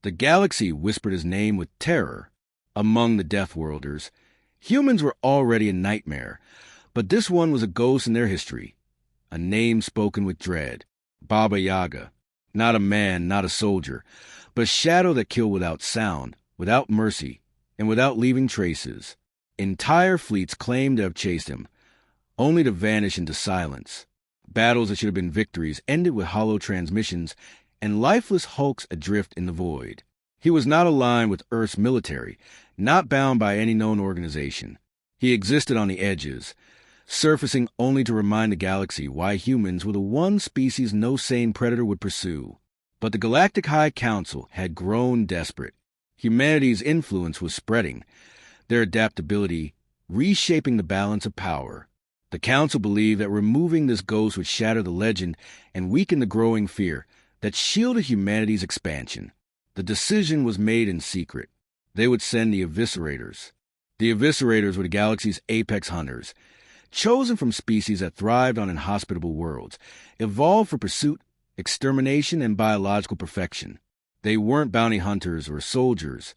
The galaxy whispered his name with terror. Among the Deathworlders, humans were already a nightmare, but this one was a ghost in their history, a name spoken with dread. Baba Yaga. Not a man, not a soldier, but a shadow that killed without sound, without mercy, and without leaving traces. Entire fleets claimed to have chased him, only to vanish into silence. Battles that should have been victories ended with hollow transmissions and lifeless hulks adrift in the void. He was not aligned with Earth's military, not bound by any known organization. He existed on the edges, surfacing only to remind the galaxy why humans were the one species no sane predator would pursue. But the Galactic High Council had grown desperate. Humanity's influence was spreading, their adaptability reshaping the balance of power. The Council believed that removing this ghost would shatter the legend and weaken the growing fear that shielded humanity's expansion. The decision was made in secret. They would send the Eviscerators. The Eviscerators were the galaxy's apex hunters, chosen from species that thrived on inhospitable worlds, evolved for pursuit, extermination, and biological perfection. They weren't bounty hunters or soldiers.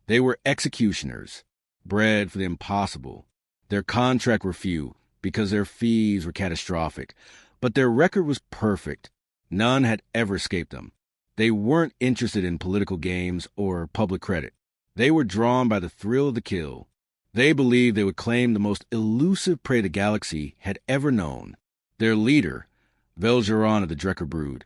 They were executioners, bred for the impossible. Their contract were few because their fees were catastrophic, but their record was perfect. None had ever escaped them. They weren't interested in political games or public credit. They were drawn by the thrill of the kill. They believed they would claim the most elusive prey the galaxy had ever known. Their leader, Velgeron of the Drekker Brood,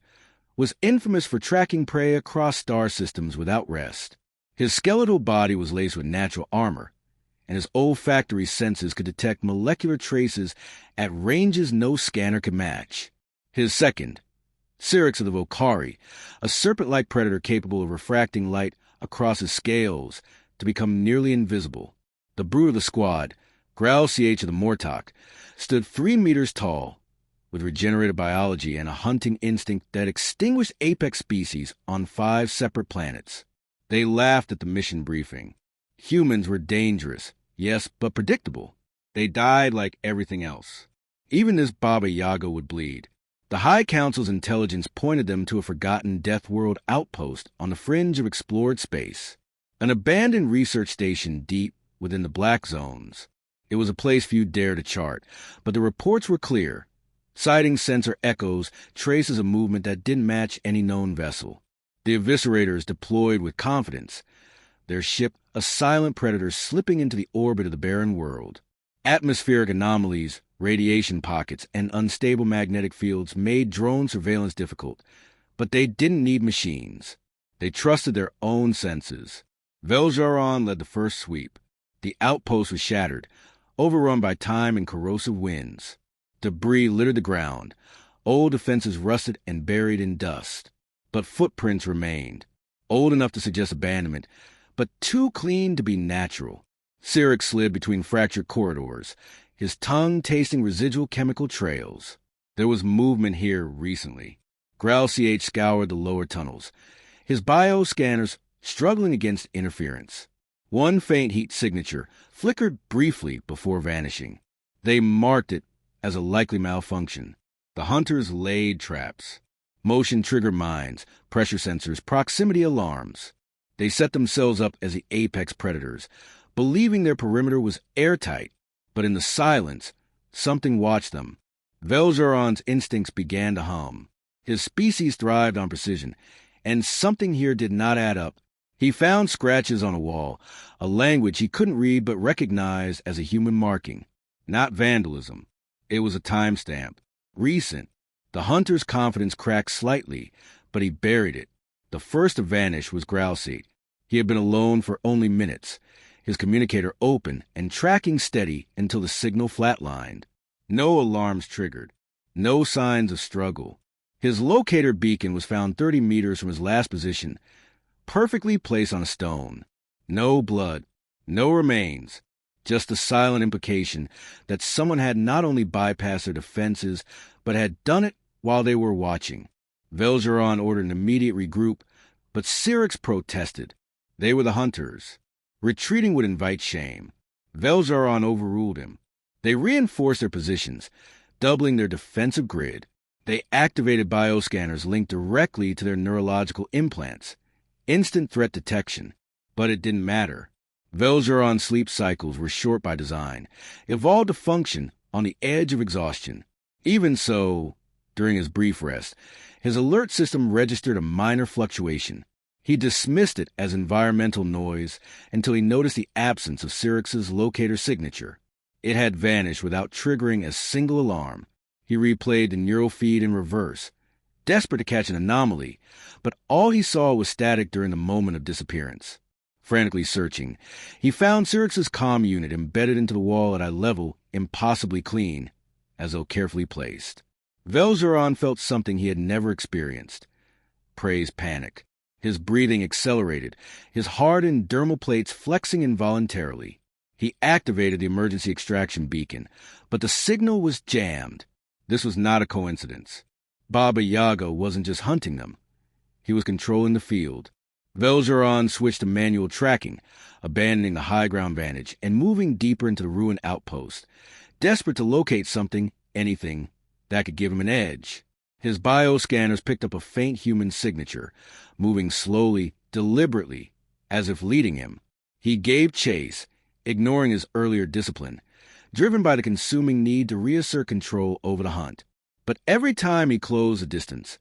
was infamous for tracking prey across star systems without rest. His skeletal body was laced with natural armor, and his olfactory senses could detect molecular traces at ranges no scanner could match. His second, Syrinx of the Volcari, a serpent-like predator capable of refracting light across his scales to become nearly invisible. The brute of the squad, Growl CH of the Mortok, stood 3 meters tall, with regenerative biology and a hunting instinct that extinguished apex species on 5 separate planets. They laughed at the mission briefing. Humans were dangerous, yes, but predictable. They died like everything else. Even this Baba Yaga would bleed. The High Council's intelligence pointed them to a forgotten Death World outpost on the fringe of explored space, an abandoned research station deep within the Black Zones. It was a place few dared to chart, but the reports were clear. Sighting sensor echoes traces of movement that didn't match any known vessel. The Eviscerators deployed with confidence, their ship a silent predator slipping into the orbit of the barren world. Atmospheric anomalies, radiation pockets, and unstable magnetic fields made drone surveillance difficult, but they didn't need machines. They trusted their own senses. Velgeron led the first sweep. The outpost was shattered, overrun by time and corrosive winds. Debris littered the ground, old defenses rusted and buried in dust. But footprints remained, old enough to suggest abandonment, but too clean to be natural. Syrinx slid between fractured corridors, his tongue tasting residual chemical trails. There was movement here recently. Growl CH scoured the lower tunnels, his bioscanners struggling against interference. One faint heat signature flickered briefly before vanishing. They marked it as a likely malfunction. The hunters laid traps. Motion trigger mines, pressure sensors, proximity alarms. They set themselves up as the apex predators, believing their perimeter was airtight. But in the silence, something watched them. Velgeron's instincts began to hum. His species thrived on precision, and something here did not add up. He found scratches on a wall, a language he couldn't read but recognized as a human marking. Not vandalism. It was a timestamp. Recent. The hunter's confidence cracked slightly, but he buried it. The first to vanish was Growlseat. He had been alone for only minutes, his communicator open and tracking steady until the signal flatlined. No alarms triggered. No signs of struggle. His locator beacon was found 30 meters from his last position, perfectly placed on a stone. No blood, no remains, just the silent implication that someone had not only bypassed their defenses, but had done it while they were watching. Velgeron ordered an immediate regroup, but Syrinx protested. They were the hunters. Retreating would invite shame. Velgeron overruled him. They reinforced their positions, doubling their defensive grid. They activated bioscanners linked directly to their neurological implants. instant threat detection. But it didn't matter. Velgeron's sleep cycles were short by design, evolved to function on the edge of exhaustion. Even so, during his brief rest, his alert system registered a minor fluctuation. He dismissed it as environmental noise until he noticed the absence of Syrinx's locator signature. It had vanished without triggering a single alarm. He replayed the neural feed in reverse, desperate to catch an anomaly, but all he saw was static during the moment of disappearance. Frantically searching, he found Syrinx's comm unit embedded into the wall at a level impossibly clean, as though carefully placed. Velgeron felt something he had never experienced. Prey's panic. His breathing accelerated, his hardened dermal plates flexing involuntarily. He activated the emergency extraction beacon, but the signal was jammed. This was not a coincidence. Baba Yaga wasn't just hunting them. He was controlling the field. Velgeron switched to manual tracking, abandoning the high ground vantage and moving deeper into the ruined outpost, desperate to locate something, anything, that could give him an edge. His bioscanners picked up a faint human signature, moving slowly, deliberately, as if leading him. He gave chase, ignoring his earlier discipline, driven by the consuming need to reassert control over the hunt. But every time he closed the distance,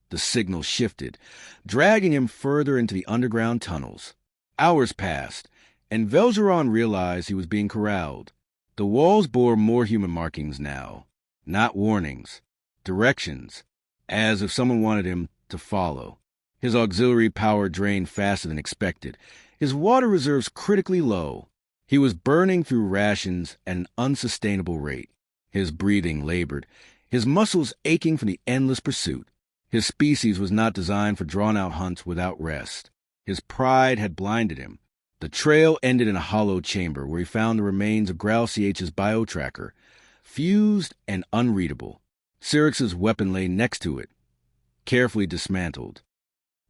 the signal shifted, dragging him further into the underground tunnels. Hours passed, and Velgeron realized he was being corralled. The walls bore more human markings now, not warnings. Directions, as if someone wanted him to follow. His auxiliary power drained faster than expected, his water reserves critically low. He was burning through rations at an unsustainable rate. His breathing labored, his muscles aching from the endless pursuit. His species was not designed for drawn-out hunts without rest. His pride had blinded him. The trail ended in a hollow chamber where he found the remains of Growl CH's biotracker, fused and unreadable. Syrinx's weapon lay next to it, carefully dismantled.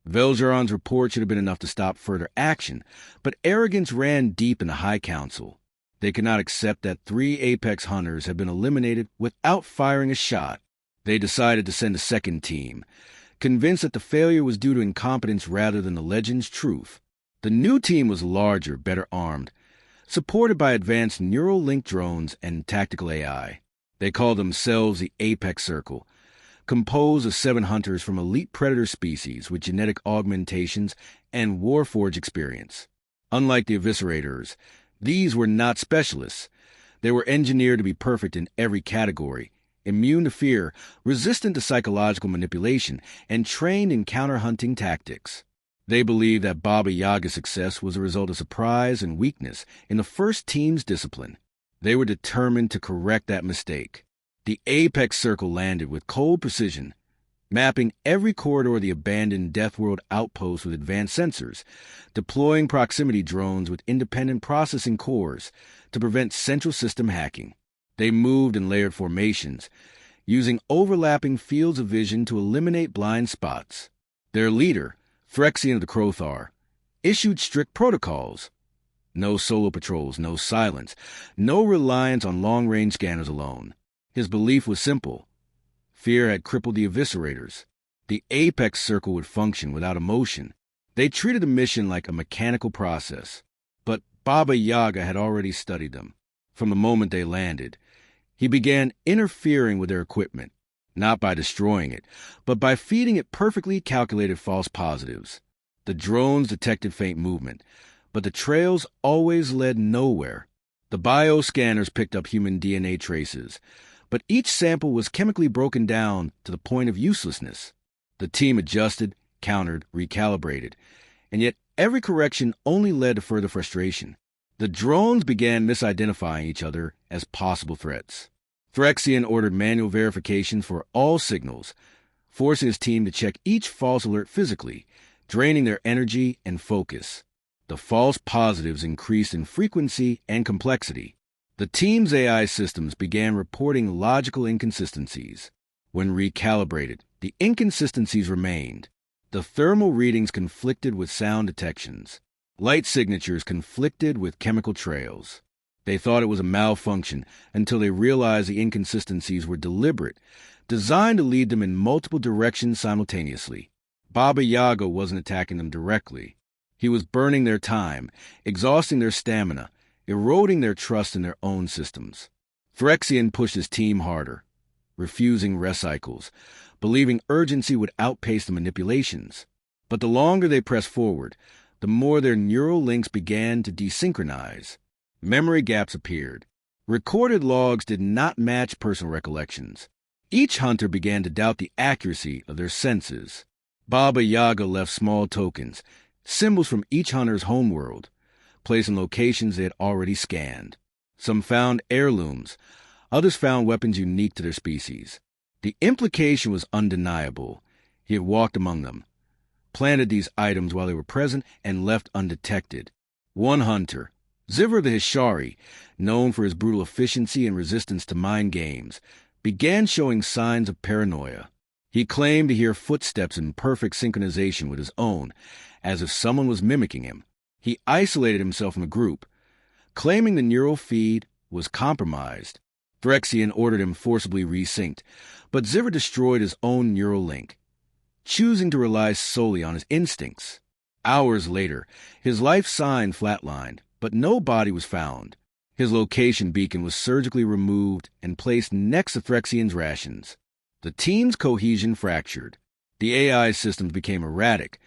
Velgeron's report should have been enough to stop further action, but arrogance ran deep in the High Council. They could not accept that 3 Apex hunters had been eliminated without firing a shot. They decided to send a second team, convinced that the failure was due to incompetence rather than the legend's truth. The new team was larger, better armed, supported by advanced neural-linked drones and tactical AI. They called themselves the Apex Circle, composed of 7 hunters from elite predator species with genetic augmentations and Warforged experience. Unlike the Eviscerators, these were not specialists. They were engineered to be perfect in every category, immune to fear, resistant to psychological manipulation, and trained in counter-hunting tactics. They believed that Baba Yaga's success was a result of surprise and weakness in the first team's discipline. They were determined to correct that mistake. The Apex Circle landed with cold precision, mapping every corridor of the abandoned Death World outpost with advanced sensors, deploying proximity drones with independent processing cores to prevent central system hacking. They moved in layered formations, using overlapping fields of vision to eliminate blind spots. Their leader, Phyrexian of the Crothar, issued strict protocols. No solo patrols, no silence, no reliance on long-range scanners alone. His belief was simple. Fear had crippled the Eviscerators. The Apex Circle would function without emotion. They treated the mission like a mechanical process. But Baba Yaga had already studied them. From the moment they landed, he began interfering with their equipment, not by destroying it, but by feeding it perfectly calculated false positives. The drones detected faint movement, but the trails always led nowhere. The bioscanners picked up human DNA traces, but each sample was chemically broken down to the point of uselessness. The team adjusted, countered, recalibrated, and yet every correction only led to further frustration. The drones began misidentifying each other as possible threats. Phyrexian ordered manual verification for all signals, forcing his team to check each false alert physically, draining their energy and focus. The false positives increased in frequency and complexity. The team's AI systems began reporting logical inconsistencies. When recalibrated, the inconsistencies remained. The thermal readings conflicted with sound detections. Light signatures conflicted with chemical trails. They thought it was a malfunction until they realized the inconsistencies were deliberate, designed to lead them in multiple directions simultaneously. Baba Yaga wasn't attacking them directly. He was burning their time, exhausting their stamina, eroding their trust in their own systems. Phyrexian pushed his team harder, refusing rest cycles, believing urgency would outpace the manipulations. But the longer they pressed forward, the more their neural links began to desynchronize. Memory gaps appeared. Recorded logs did not match personal recollections. Each hunter began to doubt the accuracy of their senses. Baba Yaga left small tokens, symbols from each hunter's homeworld, placed in locations they had already scanned. Some found heirlooms, others found weapons unique to their species. The implication was undeniable. He had walked among them, planted these items while they were present, and left undetected. One hunter, Zivir the Hishari, known for his brutal efficiency and resistance to mind games, began showing signs of paranoia. He claimed to hear footsteps in perfect synchronization with his own, as if someone was mimicking him. He isolated himself from the group, claiming the neural feed was compromised. Phyrexian ordered him forcibly resynced, but Zivir destroyed his own neural link, choosing to rely solely on his instincts. Hours later, his life sign flatlined, but no body was found. His location beacon was surgically removed and placed next to Phyrexian's rations. The team's cohesion fractured. The AI systems became erratic,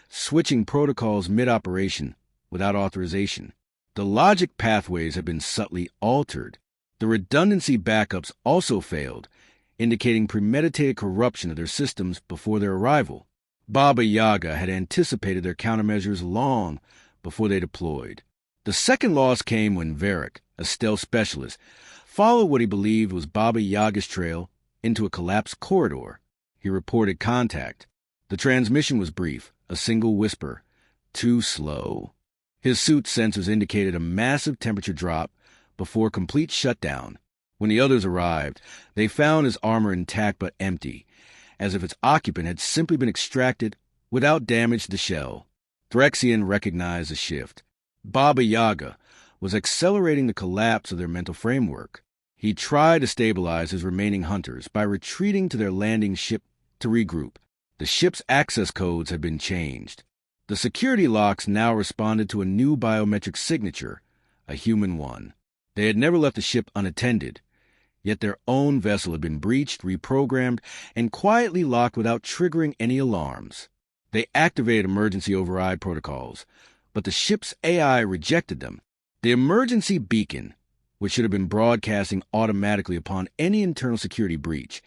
switching protocols mid-operation without authorization. The logic pathways had been subtly altered. The redundancy backups also failed, indicating premeditated corruption of their systems before their arrival. Baba Yaga had anticipated their countermeasures long before they deployed. The second loss came when Varric, a stealth specialist, followed what he believed was Baba Yaga's trail into a collapsed corridor. He reported contact. The transmission was brief, a single whisper. Too slow. His suit sensors indicated a massive temperature drop before complete shutdown. When the others arrived, they found his armor intact but empty, as if its occupant had simply been extracted without damage to the shell. Phyrexian recognized the shift. Baba Yaga was accelerating the collapse of their mental framework. He tried to stabilize his remaining hunters by retreating to their landing ship to regroup. The ship's access codes had been changed. The security locks now responded to a new biometric signature, a human one. They had never left the ship unattended, yet their own vessel had been breached, reprogrammed, and quietly locked without triggering any alarms. They activated emergency override protocols, but the ship's AI rejected them. The emergency beacon, which should have been broadcasting automatically upon any internal security breach,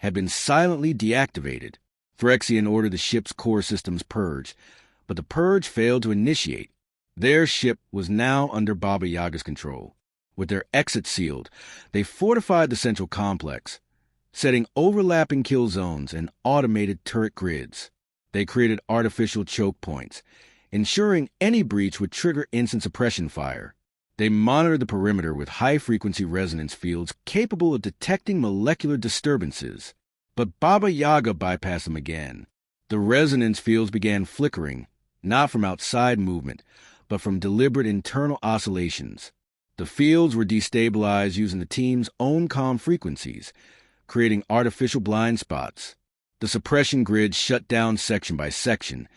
had been silently deactivated. Phyrexian ordered the ship's core systems purged, but the purge failed to initiate. Their ship was now under Baba Yaga's control. With their exit sealed, they fortified the central complex, setting overlapping kill zones and automated turret grids. They created artificial choke points, ensuring any breach would trigger instant suppression fire. They monitored the perimeter with high-frequency resonance fields capable of detecting molecular disturbances. But Baba Yaga bypassed them again. The resonance fields began flickering, not from outside movement, but from deliberate internal oscillations. The fields were destabilized using the team's own comm frequencies, creating artificial blind spots. The suppression grid shut down section by section,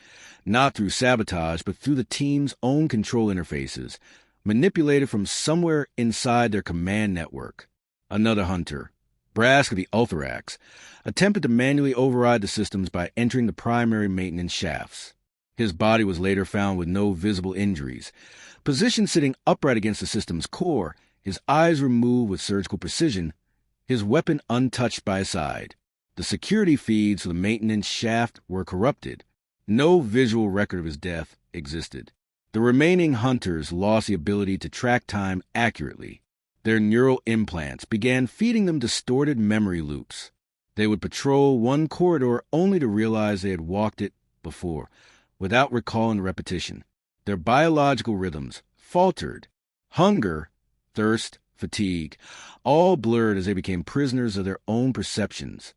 not through sabotage, but through the team's own control interfaces, manipulated from somewhere inside their command network. Another hunter, Brask of the Ultherax, attempted to manually override the systems by entering the primary maintenance shafts. His body was later found with no visible injuries. Positioned sitting upright against the system's core, his eyes removed with surgical precision, his weapon untouched by his side. The security feeds for the maintenance shaft were corrupted. No visual record of his death existed. The remaining hunters lost the ability to track time accurately. Their neural implants began feeding them distorted memory loops. They would patrol one corridor only to realize they had walked it before, without recalling repetition. Their biological rhythms faltered. Hunger, thirst, fatigue, all blurred as they became prisoners of their own perceptions.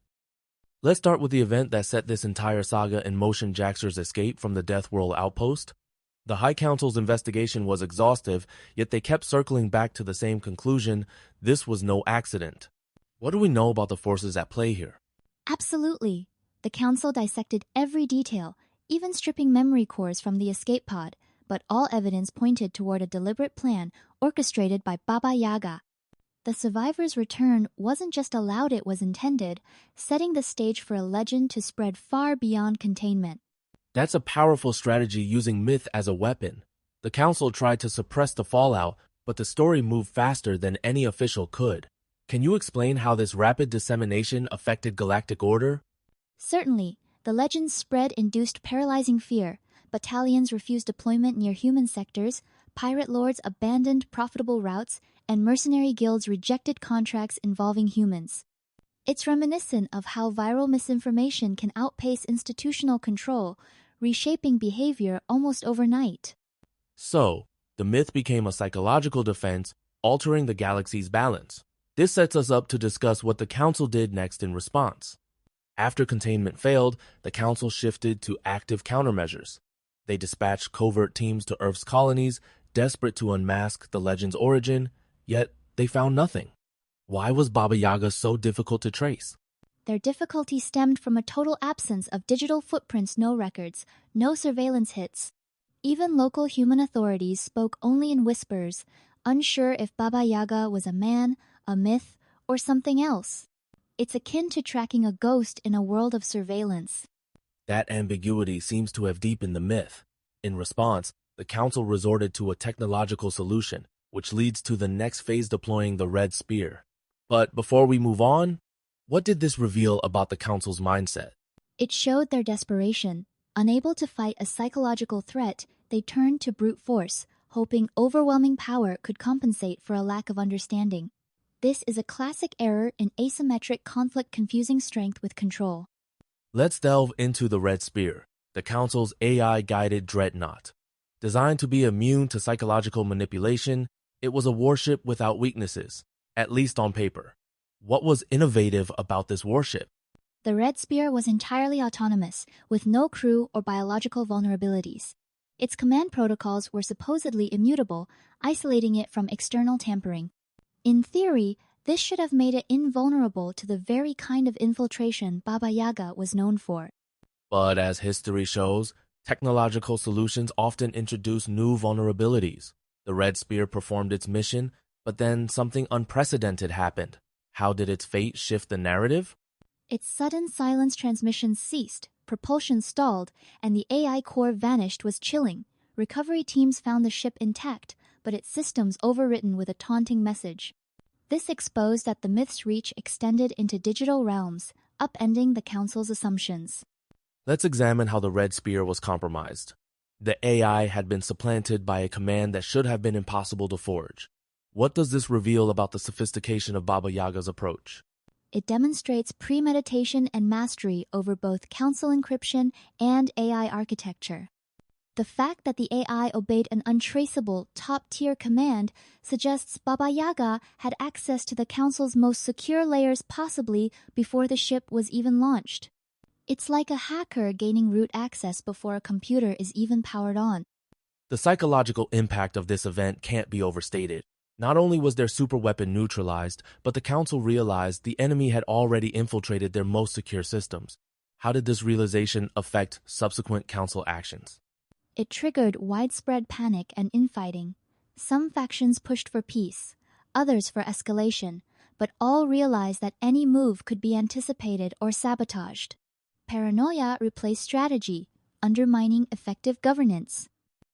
Let's start with the event that set this entire saga in motion: Jaxer's escape from the Death World outpost. The High Council's investigation was exhaustive, yet they kept circling back to the same conclusion: this was no accident. What do we know about the forces at play here? Absolutely. The Council dissected every detail, even stripping memory cores from the escape pod, but all evidence pointed toward a deliberate plan orchestrated by Baba Yaga. The survivors' return wasn't just allowed, it was intended, setting the stage for a legend to spread far beyond containment. That's a powerful strategy, using myth as a weapon. The Council tried to suppress the fallout, but the story moved faster than any official could. Can you explain how this rapid dissemination affected galactic order? Certainly, the legend's spread induced paralyzing fear. Battalions refused deployment near human sectors, pirate lords abandoned profitable routes, and mercenary guilds rejected contracts involving humans. It's reminiscent of how viral misinformation can outpace institutional control, reshaping behavior almost overnight. So, the myth became a psychological defense, altering the galaxy's balance. This sets us up to discuss what the Council did next in response. After containment failed, the Council shifted to active countermeasures. They dispatched covert teams to Earth's colonies, desperate to unmask the legend's origin, yet they found nothing. Why was Baba Yaga so difficult to trace? Their difficulty stemmed from a total absence of digital footprints, no records, no surveillance hits. Even local human authorities spoke only in whispers, unsure if Baba Yaga was a man, a myth, or something else. It's akin to tracking a ghost in a world of surveillance. That ambiguity seems to have deepened the myth. In response, the Council resorted to a technological solution, which leads to the next phase, deploying the Red Spear. But before we move on, what did this reveal about the Council's mindset? It showed their desperation. Unable to fight a psychological threat, they turned to brute force, hoping overwhelming power could compensate for a lack of understanding. This is a classic error in asymmetric conflict, confusing strength with control. Let's delve into the Red Spear, the Council's AI-guided dreadnought. Designed to be immune to psychological manipulation, it was a warship without weaknesses, at least on paper. What was innovative about this warship? The Red Spear was entirely autonomous, with no crew or biological vulnerabilities. Its command protocols were supposedly immutable, isolating it from external tampering. In theory, this should have made it invulnerable to the very kind of infiltration Baba Yaga was known for. But as history shows, technological solutions often introduce new vulnerabilities. The Red Spear performed its mission, but then something unprecedented happened. How did its fate shift the narrative? Its sudden silence transmissions ceased, propulsion stalled, and the AI core vanished was chilling. Recovery teams found the ship intact, but its systems overwritten with a taunting message. This exposed that the myth's reach extended into digital realms, upending the Council's assumptions. Let's examine how the Red Spear was compromised. The AI had been supplanted by a command that should have been impossible to forge. What does this reveal about the sophistication of Baba Yaga's approach? It demonstrates premeditation and mastery over both Council encryption and AI architecture. The fact that the AI obeyed an untraceable, top-tier command suggests Baba Yaga had access to the Council's most secure layers, possibly before the ship was even launched. It's like a hacker gaining root access before a computer is even powered on. The psychological impact of this event can't be overstated. Not only was their superweapon neutralized, but the Council realized the enemy had already infiltrated their most secure systems. How did this realization affect subsequent Council actions? It triggered widespread panic and infighting. Some factions pushed for peace, others for escalation, but all realized that any move could be anticipated or sabotaged. Paranoia replaced strategy, undermining effective governance.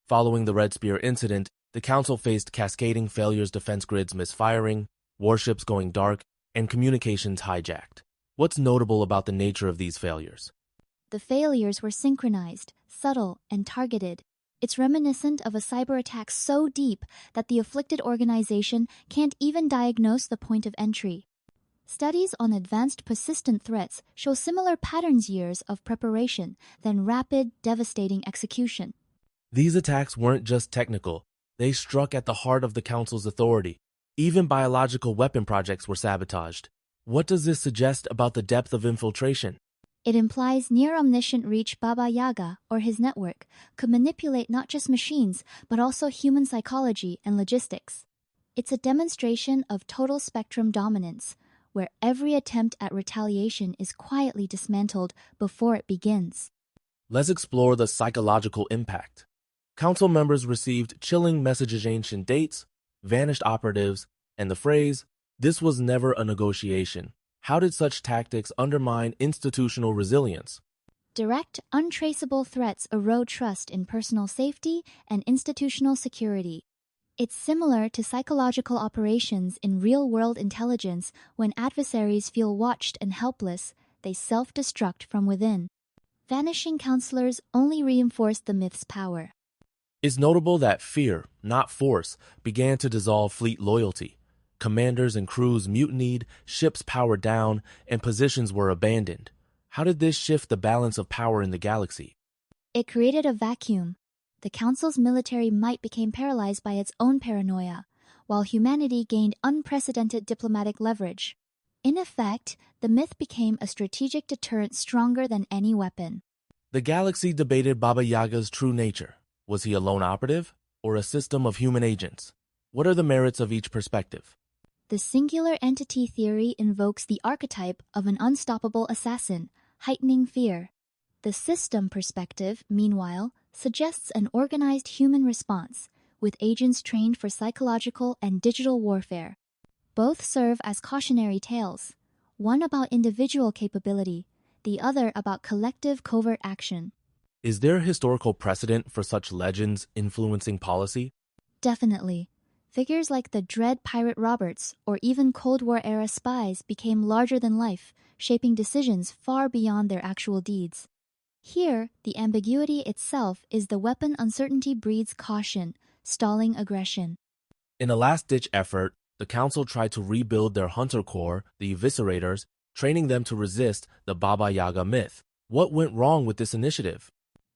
Following the Red Spear incident, the Council faced cascading failures, defense grids misfiring, warships going dark, and communications hijacked. What's notable about the nature of these failures? The failures were synchronized, subtle, and targeted. It's reminiscent of a cyber attack so deep that the afflicted organization can't even diagnose the point of entry. Studies on advanced persistent threats show similar patterns: years of preparation, then rapid, devastating execution. These attacks weren't just technical. They struck at the heart of the Council's authority. Even biological weapon projects were sabotaged. What does this suggest about the depth of infiltration? It implies near-omniscient reach. Baba Yaga, or his network, could manipulate not just machines, but also human psychology and logistics. It's a demonstration of total spectrum dominance, where every attempt at retaliation is quietly dismantled before it begins. Let's explore the psychological impact. Council members received chilling messages, ancient dates, vanished operatives, and the phrase, "This was never a negotiation." How did such tactics undermine institutional resilience? Direct, untraceable threats erode trust in personal safety and institutional security. It's similar to psychological operations in real-world intelligence. When adversaries feel watched and helpless, they self-destruct from within. Vanishing counselors only reinforce the myth's power. It's notable that fear, not force, began to dissolve fleet loyalty. Commanders and crews mutinied, ships powered down, and positions were abandoned. How did this shift the balance of power in the galaxy? It created a vacuum. The Council's military might became paralyzed by its own paranoia, while humanity gained unprecedented diplomatic leverage. In effect, the myth became a strategic deterrent stronger than any weapon. The galaxy debated Baba Yaga's true nature. Was he a lone operative or a system of human agents? What are the merits of each perspective? The singular entity theory invokes the archetype of an unstoppable assassin, heightening fear. The system perspective, meanwhile, suggests an organized human response, with agents trained for psychological and digital warfare. Both serve as cautionary tales, one about individual capability, the other about collective covert action. Is there historical precedent for such legends influencing policy? Definitely. Figures like the dread Pirate Roberts or even Cold War-era spies became larger than life, shaping decisions far beyond their actual deeds. Here, the ambiguity itself is the weapon uncertainty breeds caution, stalling aggression. In a last-ditch effort, the Council tried to rebuild their hunter corps, the Eviscerators, training them to resist the Baba Yaga myth. What went wrong with this initiative?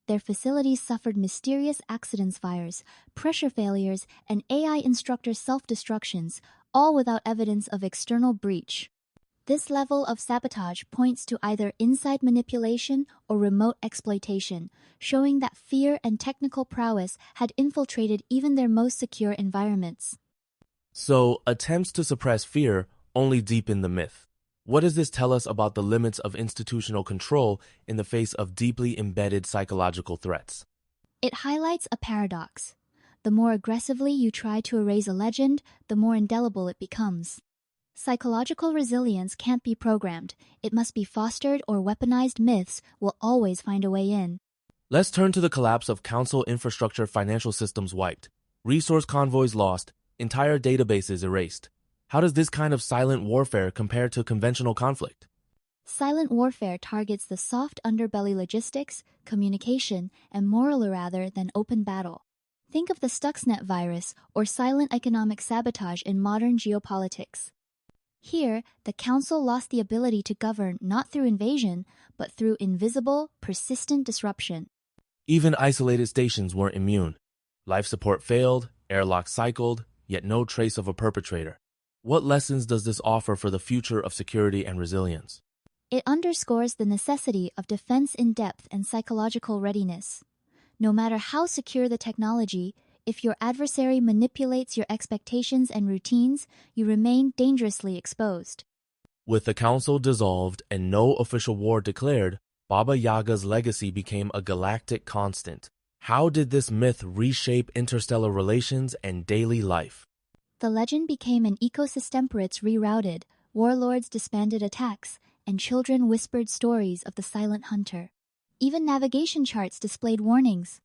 Their facilities suffered mysterious accidents fires, pressure failures, and AI instructor self-destructions, all without evidence of external breach. This level of sabotage points to either inside manipulation or remote exploitation, showing that fear and technical prowess had infiltrated even their most secure environments. So, attempts to suppress fear only deepen the myth. What does this tell us about the limits of institutional control in the face of deeply embedded psychological threats? It highlights a paradox. The more aggressively you try to erase a legend, the more indelible it becomes. Psychological resilience can't be programmed. It must be fostered, or weaponized myths will always find a way in. Let's turn to the collapse of Council infrastructure. Financial systems wiped, resource convoys lost, entire databases erased. How does this kind of silent warfare compare to conventional conflict? Silent warfare targets the soft underbelly logistics, communication, and moral rather than open battle. Think of the Stuxnet virus or silent economic sabotage in modern geopolitics. Here, the Council lost the ability to govern not through invasion, but through invisible, persistent disruption. Even isolated stations weren't immune. Life support failed, airlocks cycled, yet no trace of a perpetrator. What lessons does this offer for the future of security and resilience? It underscores the necessity of defense in depth and psychological readiness. No matter how secure the technology, if your adversary manipulates your expectations and routines, you remain dangerously exposed. With the Council dissolved and no official war declared, Baba Yaga's legacy became a galactic constant. How did this myth reshape interstellar relations and daily life? The legend became an ecosystemperits rerouted, warlords disbanded attacks, and children whispered stories of the silent hunter. Even navigation charts displayed warnings.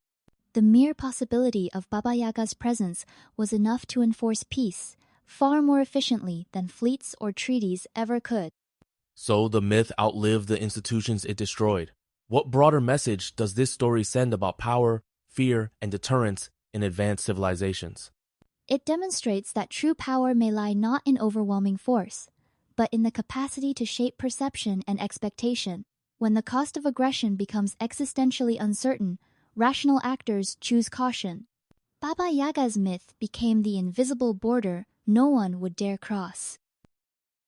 The mere possibility of Baba Yaga's presence was enough to enforce peace, far more efficiently than fleets or treaties ever could. So the myth outlived the institutions it destroyed. What broader message does this story send about power, fear, and deterrence in advanced civilizations? It demonstrates that true power may lie not in overwhelming force, but in the capacity to shape perception and expectation. When the cost of aggression becomes existentially uncertain, rational actors choose caution. Baba Yaga's myth became the invisible border no one would dare cross.